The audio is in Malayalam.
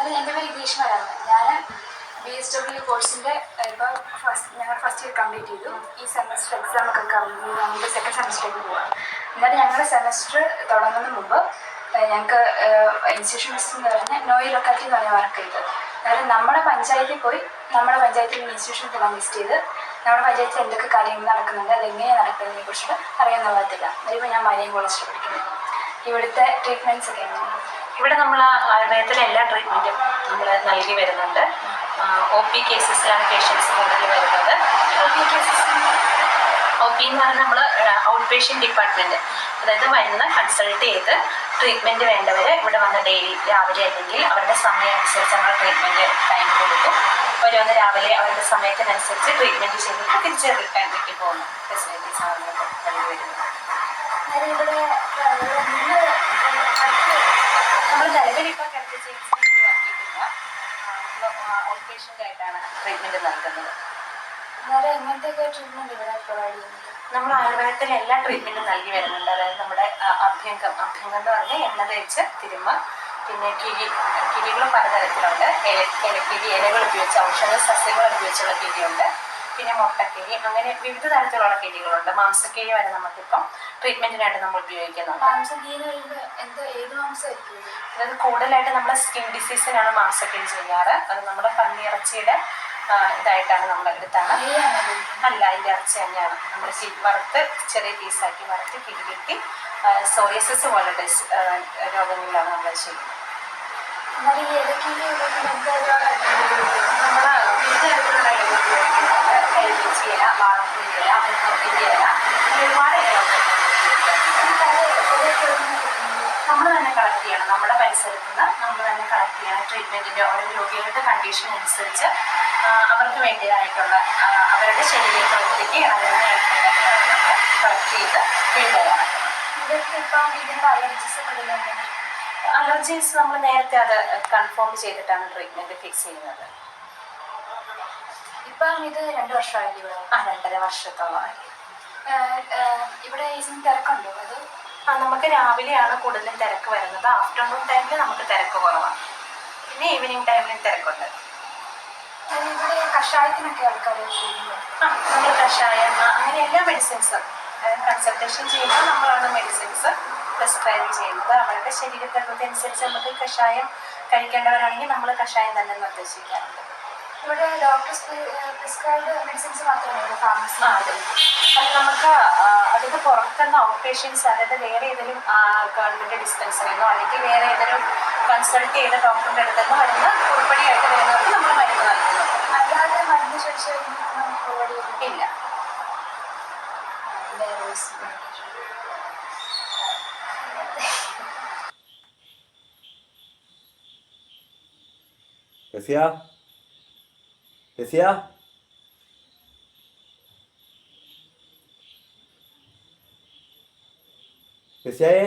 അത് എൻ്റെ പേര് ഗ്രീഷ്മയാണ്. ഞാൻ BSW കോഴ്സിൻ്റെ ഇപ്പോൾ ഞങ്ങൾ ഫസ്റ്റ് ഇയർ കംപ്ലീറ്റ് ചെയ്തു. ഈ സെമസ്റ്റർ എക്സാം ഒക്കെ കഴിഞ്ഞ് നമ്മൾ സെക്കൻഡ് സെമസ്റ്ററിലേക്ക് പോകാം. എന്നാലും ഞങ്ങളുടെ സെമസ്റ്റർ തുടങ്ങുന്നതിന് മുമ്പ് ഞങ്ങൾക്ക് ഇൻസ്റ്റിറ്റ്യൂഷൻ മിസ് എന്ന് പറഞ്ഞാൽ നോയി ലൊക്കാലിറ്റി എന്ന് പറഞ്ഞ വർക്ക് ചെയ്ത്, അതായത് നമ്മുടെ പഞ്ചായത്തിൽ പോയി നമ്മുടെ പഞ്ചായത്തിൽ ഇൻസ്റ്റിറ്റ്യൂഷനെല്ലാം വിസിറ്റ് ചെയ്ത് നമ്മുടെ പഞ്ചായത്തിൽ എന്തൊക്കെ കാര്യങ്ങൾ നടക്കുന്നുണ്ട്, അതെങ്ങനെയാണ് നടക്കുന്നതിനെ കുറിച്ചിട്ട് അറിയാൻ പാകത്തില്ല. അതിപ്പോൾ ഞാൻ മലയും കോളേജിൽ പഠിക്കുന്നത്. ഇവിടുത്തെ ട്രീറ്റ്മെൻറ്റ്സ് ഒക്കെ എങ്ങനെയാണ്? ഇവിടെ നമ്മൾ ആയുർവേദത്തിലെ എല്ലാ ട്രീറ്റ്മെൻറ്റും നമ്മൾ നൽകി വരുന്നുണ്ട്. OP കേസസിലാണ് പേഷ്യൻസ് കൂടുതൽ വരുന്നത്. OP എന്ന് പറഞ്ഞാൽ നമ്മൾ ഔട്ട് പേഷ്യൻ്റ് ഡിപ്പാർട്ട്മെൻറ്റ്, അതായത് വരുന്ന കൺസൾട്ട് ചെയ്ത് ട്രീറ്റ്മെൻറ്റ് വേണ്ടവർ ഇവിടെ വന്ന് ഡെയിലി രാവിലെ അല്ലെങ്കിൽ അവരുടെ സമയം അനുസരിച്ച് നമ്മൾ ട്രീറ്റ്മെൻറ്റ് ടൈം കൊടുക്കും. ഓരോന്ന് രാവിലെ അവരുടെ സമയത്തിനനുസരിച്ച് ട്രീറ്റ്മെൻറ്റ് ചെയ്തിട്ട് തിരിച്ച് റിട്ടേൺ വീട്ടിൽ പോകുന്ന ഫെസിലിറ്റീസാണ് നമുക്ക് നൽകി വരുന്നത്. നമ്മൾ നിലവിൽ ഇപ്പോൾ ഹെൽത്ത് ചികിത്സ ഒഴിവാക്കിയിട്ടില്ല. ഔട്ട് പേഷ്യൻ്റ് ആയിട്ടാണ് ട്രീറ്റ്മെൻറ്റ് നൽകുന്നത്. എങ്ങനത്തെയൊക്കെ ട്രീറ്റ്മെൻറ്റ് ഇവിടെ പ്രൊവൈഡ് ചെയ്യുന്നത്? നമ്മൾ ആയുർവേദത്തിൽ എല്ലാ ട്രീറ്റ്മെൻറ്റും നൽകി വരുന്നുണ്ട്. അതായത് നമ്മുടെ അഭ്യംഗം എന്ന് പറഞ്ഞാൽ എണ്ണ തേച്ച് തിരുമ്മ, പിന്നെ കിഴികൾ പലതരത്തിലുണ്ട്. ഇലക്കിഴി, ഇലകൾ ഉപയോഗിച്ച് ഔഷധ സസ്യങ്ങൾ ഉപയോഗിച്ചുള്ള കിഴിയുണ്ട്. പിന്നെ മുട്ടക്കിഴി, അങ്ങനെ വിവിധ തരത്തിലുള്ള കിഴികളുണ്ട്. മാംസക്കിഴി വരെ നമുക്കിപ്പം ട്രീറ്റ്മെൻറ്റിനായിട്ട് നമ്മൾ ഉപയോഗിക്കുന്നുണ്ട്. അതായത് കൂടുതലായിട്ട് നമ്മുടെ സ്കിൻ ഡിസീസിനാണ് മാംസക്കിഴി ചെയ്യാറ്. അത് നമ്മുടെ പന്നിയിറച്ചിയുടെ ഇതായിട്ടാണ് നമ്മൾ എടുത്താണ്. അല്ല, അതിൻ്റെ ഇറച്ചി തന്നെയാണ് നമ്മൾ വറുത്ത് ചെറിയ പീസാക്കി വറുത്ത് കിഴി കിട്ടി സോറിയസിസ് പോലുള്ള രോഗങ്ങളിലാണ് നമ്മൾ ചെയ്യുന്നത്. നമ്മൾ വിവിധ തരത്തിലുള്ള ഇല, വാഴപ്പൂരി ഇല, മുരിങ്ങ ഇല, ഒരുപാട് ഇലകളുണ്ട്. നമ്മൾ തന്നെ കളക്ട് ചെയ്യണം. നമ്മുടെ പരിസരത്ത് നിന്ന് നമ്മൾ തന്നെ കളക്ട് ചെയ്യണം. ട്രീറ്റ്മെൻറ്റിൻ്റെ ഓരോ രോഗികളുടെ കണ്ടീഷൻ അനുസരിച്ച് അവർക്ക് വേണ്ടിയതായിട്ടുള്ള അവരുടെ ശരീരത്തിലേക്ക് ഇണങ്ങുന്ന നമ്മൾ കളക്ട് ചെയ്ത് എഴുതലാണ്. ഇതൊക്കെ ഇപ്പം ഇതിൻ്റെ അലർജീസ് ഒക്കെ ഇടുന്നുണ്ട്. അലർജീസ് നമ്മൾ നേരത്തെ അത് കൺഫേം ചെയ്തിട്ടാണ് ട്രീറ്റ്മെൻറ്റ് ഫിക്സ് ചെയ്യുന്നത്. ഇപ്പം ഇത് 2 വർഷമായില്ലേ ഇവിടെ? 2.5 വർഷത്തോളമായി. ഇവിടെ ഇതിന് തിരക്കുണ്ടോ? അത് നമുക്ക് രാവിലെയാണ് കൂടുതലും തിരക്ക് വരുന്നത്. ആഫ്റ്റർനൂൺ ടൈമിൽ നമുക്ക് തിരക്ക് കുറവാണ്. പിന്നെ ഈവനിങ് ടൈമിൽ തിരക്കുണ്ട്. ഇവിടെ കഷായത്തിനൊക്കെ ആൾക്കാർ നമ്മൾ കഷായം അങ്ങനെ എല്ലാ മെഡിസിൻസും കൺസൾട്ടേഷൻ ചെയ്യുമ്പോൾ നമ്മളാണ് മെഡിസിൻസ് പ്രിസ്ക്രൈബ് ചെയ്യുന്നത്. അവരുടെ ശരീരപ്രകൃതിയനുസരിച്ച് നമുക്ക് കഷായം കഴിക്കേണ്ടവരാണെങ്കിൽ നമ്മൾ കഷായം തന്നെ നിർദ്ദേശിക്കാറുണ്ട്. ഇവിടെ ഡോക്ടേഴ്സ് പ്രിസ്ക്രൈബ്ഡ് മെഡിസിൻസ് മാത്രമേ ഇവിടെ ഫാർമസി? അത് നമുക്ക് അതിന് പുറത്തുനിന്ന് ഔട്ട് പേഷ്യൻസ്, അതായത് വേറെ ഏതെങ്കിലും ഗവൺമെൻറ് ഡിസ്പെൻസറിന്നോ അല്ലെങ്കിൽ വേറെ ഏതെങ്കിലും കൺസൾട്ട് ചെയ്ത ഡോക്ടറിൻ്റെ അടുത്തുനിന്ന് വരുന്ന ഉൾപ്പെടെയായിട്ട് വരുന്നവർക്ക് നമ്മൾ മരുന്ന് നൽകുന്നു. അല്ലാതെ മരുന്ന് ചോദിച്ചു പ്രൊവൈഡ് ഇല്ല. Resiae